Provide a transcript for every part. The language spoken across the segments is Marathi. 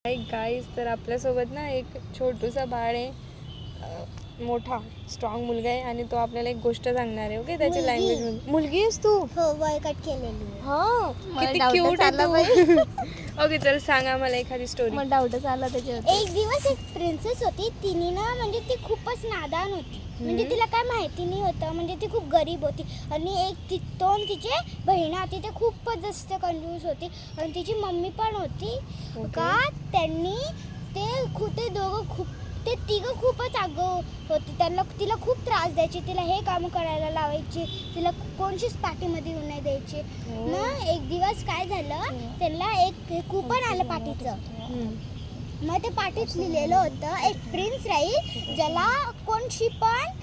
गाईज तर आपल्यासोबत ना एक छोटूसा बाळ आहे, मोठा स्ट्रॉंग मुलगा आहे आणि तो आपल्याला एक गोष्ट सांगणार आहे. ओके, त्याची लँग्वेज मध्ये. मुलगी आहेस तू? हो, वय कट केलेली. हा, किती क्यूट आहे तू. ओके, चल सांगा मला एखादी स्टोरी. मला डाऊटच आला त्याच्यावर. एक दिवस एक प्रिन्सेस होती. तिने ना म्हणजे ती खूपच नादान होती. म्हणजे तिला काय माहिती नाही होतं. म्हणजे ती खूप गरीब होती आणि एक दोन तिचे बहिणी होती. ते खूपच जास्त कंजूस होती आणि तिची मम्मी पण होती. का त्यांनी ते दोघं खूप ते तिघं खूपच आगाऊ होती. तिला खूप त्रास द्यायची. तिला हे काम करायला लावायची. तिला कोणशीच पाठीमध्ये येऊन नाही द्यायची. मग एक दिवस काय झालं, त्यांना एक कुपन आलं पाठीचं. मग ते पाठीत लिहिलेलं होतं, एक प्रिन्स राहील ज्याला कोणशी पण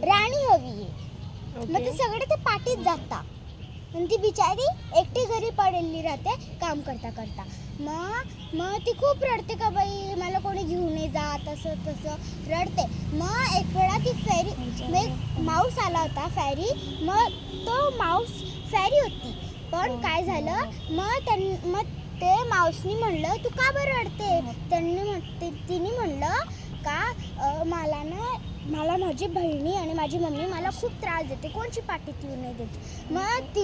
राणी हवी आहे. मग ते सगळे ते पाठीत जातात आणि ती बिचारी एकटी घरी पडलेली राहते काम करता करता. मग ती खूप रडते का बाई मला कोणी घेऊन नाही जात, असं तसं रडते. मग एक वेळा ती फॅरी, एक माऊस आला होता फॅरी. मग तो माऊस फॅरी होती. पण काय झालं, मग ते माऊसनी म्हणलं तू का बरं रडते. तिने म्हणलं का मला माझी बहिणी आणि माझी मम्मी मला खूप त्रास देते, कोणची पाठीत येऊ नाही देते. मग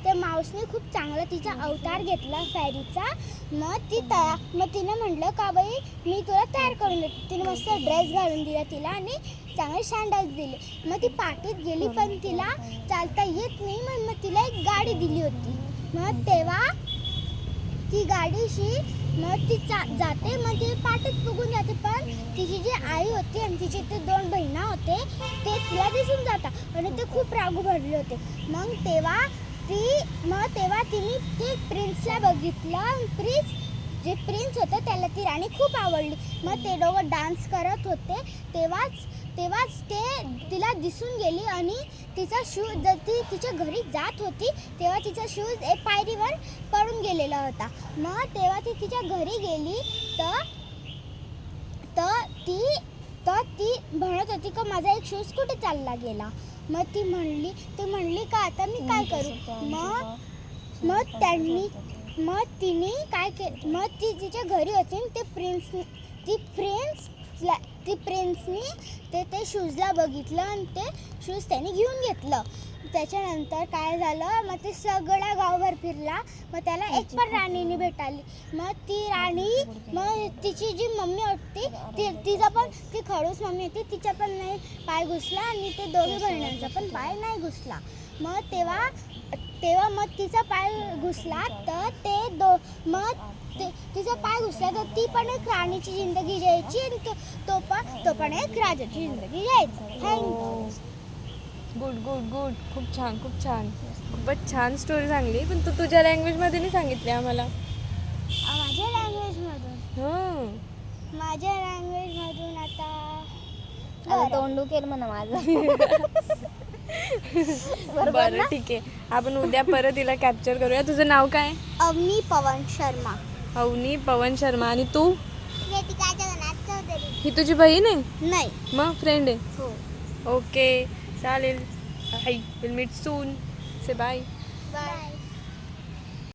त्या माऊसने खूप चांगला तिचा अवतार घेतला फॅरीचा. मग तिनं म्हटलं का बाई मी तुला तयार करून देते. तिने मस्त ड्रेस घालून दिला तिला आणि चांगले सँडल्स दिले. मग ती पाठीत गेली पण तिला चालता येत नाही. मग तिला एक गाडी दिली होती. मग तेव्हा ती गाडीशी मग ती जाते. मग ती पाठीत बघून जाते. पण तिची जी आई होती आणि तिचे ते दोन बहिणा होते ते तिला दिसून जातात आणि ते खूप रागू भरले होते. मग तेव्हा तिने ते प्रिन्सला बघितलं. प्रिन्स होतं त्याला ती राणी खूप आवडली. मग ते दोघं डान्स करत होते. तेव्हाच ते तिला दिसून गेली आणि तिचा शूज जर ती तिच्या घरी जात होती तेव्हा तिचा शूज एक पायरीवर पडून गेलेला होता. मग तेव्हा ती तिच्या घरी गेली तर ती म्हणत होती का माझा एक शूज कुठे चालला गेला. मग ती म्हणली का आता मी काय करू. मग तिने काय केलं, मग ती तिच्या घरी होती. ती प्रिन्सनी ते शूजला बघितलं आणि ते शूज त्याने घेऊन घेतलं. त्याच्यानंतर काय झालं, मग ते सगळ्या गावभर फिरला. मग त्याला एक पण राणीने भेटाली. मग ती राणी, मग तिची जी मम्मी होती तिचा पण ती खडूस मम्मी होती, तिचा पण नाही पाय घुसला आणि ते दोघे बहिणींचा पण पाय नाही घुसला. मग तेव्हा मग तिचा पाय घुसला तर तिचा पाय घुसला तर ती पण एक राणीची जिंदगी जायची आणि तो पण एक राजाची जिंदगी जायची. थँक्यू. गुड. खूप छान खूपच छान स्टोरी सांगली. पण तू तुझ्या लँग्वेजमध्ये नाही सांगितली आम्हाला. माझ्या लँग्वेजमधून आता तोंडू केलं म्हणा माझं. बरं ठीक आहे, आपण उद्या परत तिला कॅप्चर करूया. तुझं नाव काय? अवनी पवन शर्मा. आणि तू? ही तुझी बहीण आहे? नाही. मग फ्रेंड आहे? हो. ओके चालेल. Will meet soon. Say bye. Bye.